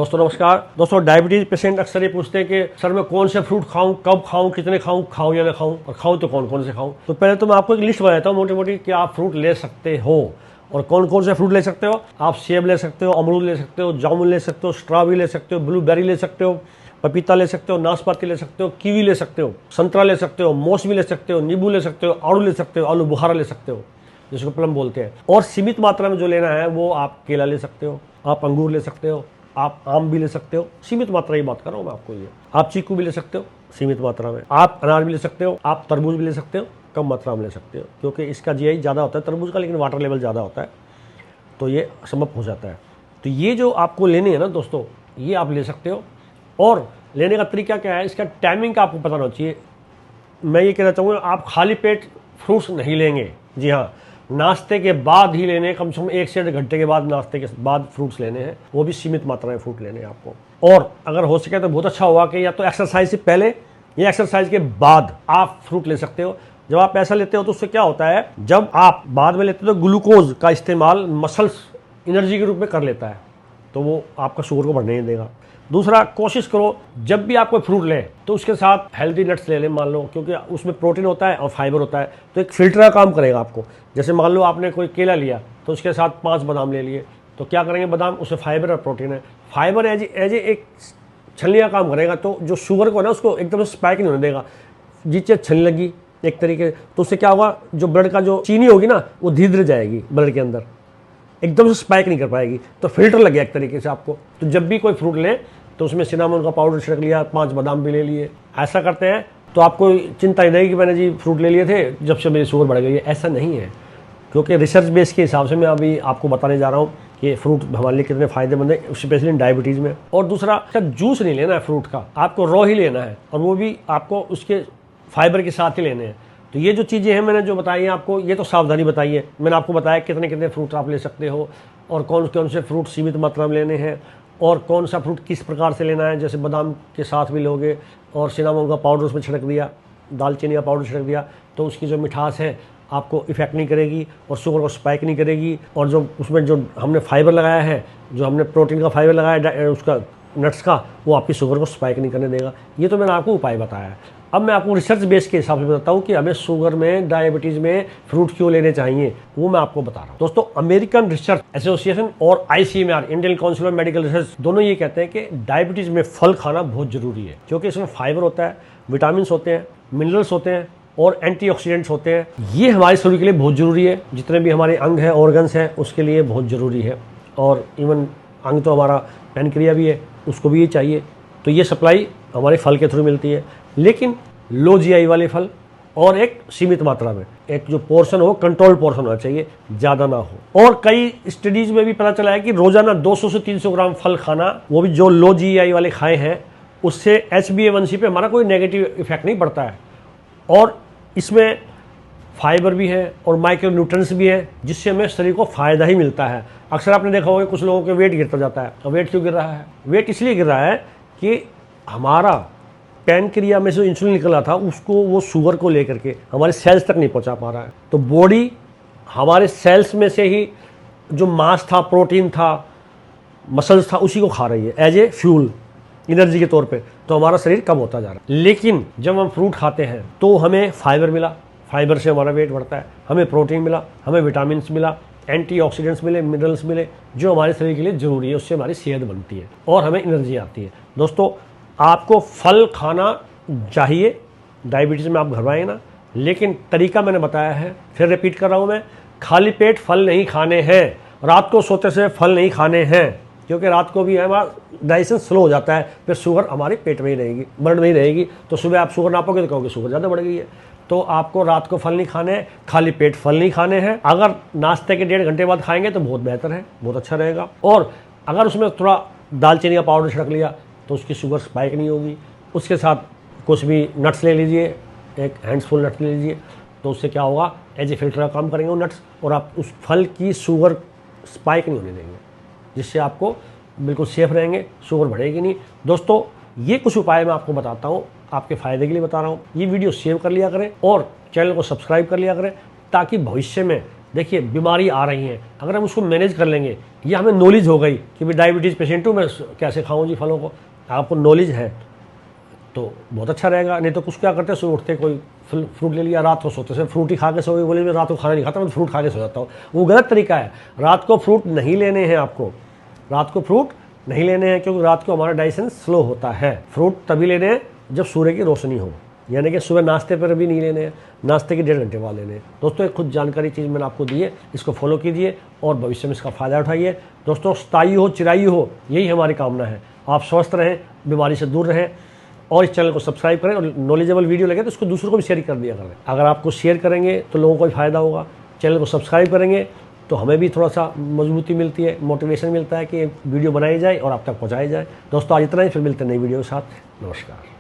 दोस्तों नमस्कार। दोस्तों डायबिटीज पेशेंट अक्सर ये पूछते हैं कि सर मैं कौन से फ्रूट खाऊं, कब खाऊं, कितने खाऊं, खाऊं या ना खाऊं, और खाऊं तो कौन कौन से खाऊं। तो पहले तो मैं आपको एक लिस्ट बनाता हूं मोटी मोटी कि आप फ्रूट ले सकते हो और कौन कौन से फ्रूट ले सकते हो। आप सेब ले सकते हो, अमरूद ले सकते हो, जामुन ले सकते हो, स्ट्रॉबेरी ले सकते हो, ब्लूबेरी ले सकते हो, पपीता ले सकते हो, नाशपाती ले सकते हो, कीवी ले सकते हो, संतरा ले सकते हो, मौसमी ले सकते हो, नींबू ले सकते हो, आड़ू ले सकते हो, आलू बुखारा ले सकते हो जिसको प्लम बोलते हैं। और सीमित मात्रा में जो लेना है वो आप केला ले सकते हो, आप अंगूर ले सकते हो, आप आम भी ले सकते हो। सीमित मात्रा की बात कर रहा हूँ मैं आपको। ये आप चीकू भी ले सकते हो सीमित मात्रा में, आप अनार भी ले सकते हो, आप तरबूज भी ले सकते हो, कम मात्रा में ले सकते हो क्योंकि इसका जीआई ज़्यादा होता है तरबूज का, लेकिन वाटर लेवल ज़्यादा होता है तो ये संभव हो जाता है। तो ये जो आपको लेने हैं ना दोस्तों, ये आप ले सकते हो। और लेने का तरीका क्या है, इसका टाइमिंग का आपको पता होना चाहिए। मैं ये कहना चाहूँगा आप खाली पेट फ्रूट्स नहीं लेंगे। जी हाँ, नाश्ते के बाद ही लेने, कम से कम 1 से 1.5 घंटे के बाद नाश्ते के बाद फ्रूट्स लेने हैं, वो भी सीमित मात्रा में फ्रूट लेने हैं आपको। और अगर हो सके तो बहुत अच्छा होगा कि या तो एक्सरसाइज से पहले या एक्सरसाइज के बाद आप फ्रूट ले सकते हो। जब आप ऐसा लेते हो तो उससे क्या होता है, जब आप बाद में लेते हो तो ग्लूकोज का इस्तेमाल मसल्स एनर्जी के रूप में कर लेता है, तो वो आपका शुगर को बढ़ने नहीं देगा। दूसरा, कोशिश करो जब भी आप कोई फ्रूट लें तो उसके साथ हेल्दी नट्स ले लें, मान लो, क्योंकि उसमें प्रोटीन होता है और फाइबर होता है, तो एक फिल्टर का काम करेगा आपको। जैसे मान लो आपने कोई केला लिया तो उसके साथ 5 बादाम ले लिए, तो क्या करेंगे, बादाम उसमें फाइबर और प्रोटीन है, फाइबर एज एक छलनी का काम करेगा, तो जो शुगर को ना उसको एकदम से स्पाइक नहीं होने देगा। जिस चीज़ छलनी लगी एक तरीके, तो उससे क्या होगा, जो ब्लड का जो चीनी होगी ना वो धीरे धीरे जाएगी ब्लड के अंदर, एकदम से स्पाइक नहीं कर पाएगी, तो फिल्टर लग गया एक तरीके से आपको। तो जब भी कोई फ्रूट लें तो उसमें सिनामोन का पाउडर छिड़क लिया, 5 बादाम भी ले लिए। ऐसा करते हैं तो आपको चिंता ही नहीं कि मैंने जी फ्रूट ले लिए थे जब से मेरी शुगर बढ़ गई है। ऐसा नहीं है, क्योंकि रिसर्च बेस के हिसाब से मैं अभी आपको बताने जा रहा हूँ कि फ्रूट हमारे लिए कितने फायदेमंद है, स्पेशली डायबिटीज़ में। और दूसरा, जूस नहीं लेना है फ्रूट का, आपको रॉ ही लेना है, और वो भी आपको उसके फाइबर के साथ ही लेने हैं। तो ये जो चीज़ें हैं मैंने जो बताई हैं आपको, ये तो सावधानी बताई है। मैंने आपको बताया कितने कितने फ्रूट आप ले सकते हो और कौन कौन से फ्रूट सीमित मात्रा में लेने हैं और कौन सा फ्रूट किस प्रकार से लेना है। जैसे बादाम के साथ भी लोगे और सिनामोन का पाउडर उसमें छिड़क दिया, दालचीनी का पाउडर छिड़क दिया, तो उसकी जो मिठास है आपको इफेक्ट नहीं करेगी और शुगर को स्पाइक नहीं करेगी। और जो उसमें जो हमने फाइबर लगाया है, जो हमने प्रोटीन का फाइबर लगाया है उसका, नट्स का, वो आपकी शुगर को स्पाइक नहीं करने देगा। ये तो मैंने आपको उपाय बताया है। अब मैं आपको रिसर्च बेस के हिसाब से बताता हूँ कि हमें शुगर में, डायबिटीज़ में फ्रूट क्यों लेने चाहिए, वो मैं आपको बता रहा हूँ। दोस्तों, अमेरिकन रिसर्च एसोसिएशन और ICMR, Indian council of medical research, दोनों ये कहते हैं कि डायबिटीज़ में फल खाना बहुत ज़रूरी है, क्योंकि इसमें फाइबर होता है, विटामिन होते हैं, मिनरल्स होते हैं और एंटीऑक्सीडेंट्स होते हैं। ये हमारे शरीर के लिए बहुत ज़रूरी है, जितने भी हमारे अंग हैं, ऑर्गन्स हैं, उसके लिए बहुत ज़रूरी है। और इवन अंग तो हमारा पैनक्रिया भी है, उसको भी ये चाहिए। तो ये सप्लाई हमारे फल के थ्रू मिलती है, लेकिन लो जीआई वाले फल और एक सीमित मात्रा में, एक जो पोर्शन हो कंट्रोल पोर्शन होना चाहिए, ज़्यादा ना हो। और कई स्टडीज़ में भी पता चला है कि रोज़ाना 200 से 300 ग्राम फल खाना, वो भी जो लो जीआई वाले खाए हैं, उससे HbA1c पे हमारा कोई नेगेटिव इफेक्ट नहीं पड़ता है। और इसमें फाइबर भी है और माइक्रो न्यूट्रिएंट्स भी है, जिससे हमें शरीर को फ़ायदा ही मिलता है। अक्सर आपने देखा होगा कुछ लोगों के वेट गिरता जाता है। और वेट क्यों गिर रहा है? वेट इसलिए गिर रहा है कि हमारा पैनक्रिया में से इंसुलिन निकल रहा था, उसको वो शुगर को लेकर के हमारे सेल्स तक नहीं पहुंचा पा रहा है। तो बॉडी हमारे सेल्स में से ही जो मांस था, प्रोटीन था, मसल्स था, उसी को खा रही है एज ए फ्यूल, एनर्जी के तौर पे। तो हमारा शरीर कम होता जा रहा है। लेकिन जब हम फ्रूट खाते हैं तो हमें फाइबर मिला, फाइबर से हमारा वेट बढ़ता है, हमें प्रोटीन मिला, हमें विटामिन मिला, एंटीऑक्सीडेंट्स मिले, मिनरल्स मिले, जो हमारे शरीर के लिए ज़रूरी है, उससे हमारी सेहत बनती है और हमें एनर्जी आती है। दोस्तों, आपको फल खाना चाहिए, डायबिटीज़ में आप घबराएं ना, लेकिन तरीका मैंने बताया है, फिर रिपीट कर रहा हूँ मैं, खाली पेट फल नहीं खाने हैं, रात को सोते से फल नहीं खाने हैं, क्योंकि रात को भी हमारा डाइजेशन स्लो हो जाता है, फिर शुगर हमारे पेट में ही रहेगी, ब्लड में ही रहेगी। तो सुबह आप शुगर नापोगे तो कहोगे शुगर ज़्यादा बढ़ गई है। तो आपको रात को फल नहीं खाने हैं, खाली पेट फल नहीं खाने हैं। अगर नाश्ते के 1.5 घंटे बाद खाएंगे तो बहुत बेहतर है, बहुत अच्छा रहेगा। और अगर उसमें थोड़ा दालचीनी का पाउडर छिड़क लिया तो उसकी शुगर स्पाइक नहीं होगी। उसके साथ कुछ भी नट्स ले लीजिए, एक हैंड्सफुल नट्स ले लीजिए, तो उससे क्या होगा, एज ए फिल्टर का काम करेंगे वो नट्स, और आप उस फल की शुगर स्पाइक नहीं होने देंगे, जिससे आपको बिल्कुल सेफ रहेंगे, शुगर बढ़ेगी नहीं। दोस्तों, ये कुछ उपाय मैं आपको बताता हूँ, आपके फ़ायदे के लिए बता रहा हूँ। ये वीडियो सेव कर लिया करें और चैनल को सब्सक्राइब कर लिया करें, ताकि भविष्य में देखिए बीमारी आ रही है, अगर हम उसको मैनेज कर लेंगे, ये हमें नॉलेज हो गई कि भाई डायबिटीज़ पेशेंट हूँ, मैं कैसे खाऊँ जी फलों को, आपको नॉलेज है तो बहुत अच्छा रहेगा। नहीं तो कुछ क्या करते हैं, सुबह उठते कोई फ्रूट ले लिया, रात को सोते से फ्रूट ही खा के सोए, बोले मैं रात को खाना नहीं खाता, मैं फ्रूट खा के सो जाता हूँ। वो गलत तरीका है। रात को फ्रूट नहीं लेने हैं आपको, रात को फ्रूट नहीं लेने हैं, क्योंकि रात को हमारा डाइजेशन स्लो होता है। फ्रूट तभी लेने हैं जब सूर्य की रोशनी हो, यानी कि सुबह नाश्ते पर भी नहीं लेने हैं, नाश्ते के 1.5 घंटे बाद लेने हैं। दोस्तों एक खुद जानकारी चीज़ मैंने आपको दी है, इसको फॉलो कीजिए और भविष्य में इसका फ़ायदा उठाइए। दोस्तों स्थायी हो चिरायु हो, यही हमारी कामना है। आप स्वस्थ रहें, बीमारी से दूर रहें, और इस चैनल को सब्सक्राइब करें, और नॉलेजेबल वीडियो लगे तो उसको दूसरों को भी शेयर कर दिया करें। अगर आपको शेयर करेंगे तो लोगों को भी फ़ायदा होगा। चैनल को सब्सक्राइब करेंगे तो हमें भी थोड़ा सा मजबूती मिलती है, मोटिवेशन मिलता है कि वीडियो बनाई जाए और आप तक पहुँचाई जाए। दोस्तों आज इतना ही, फिर मिलते हैं नई वीडियो के साथ। नमस्कार।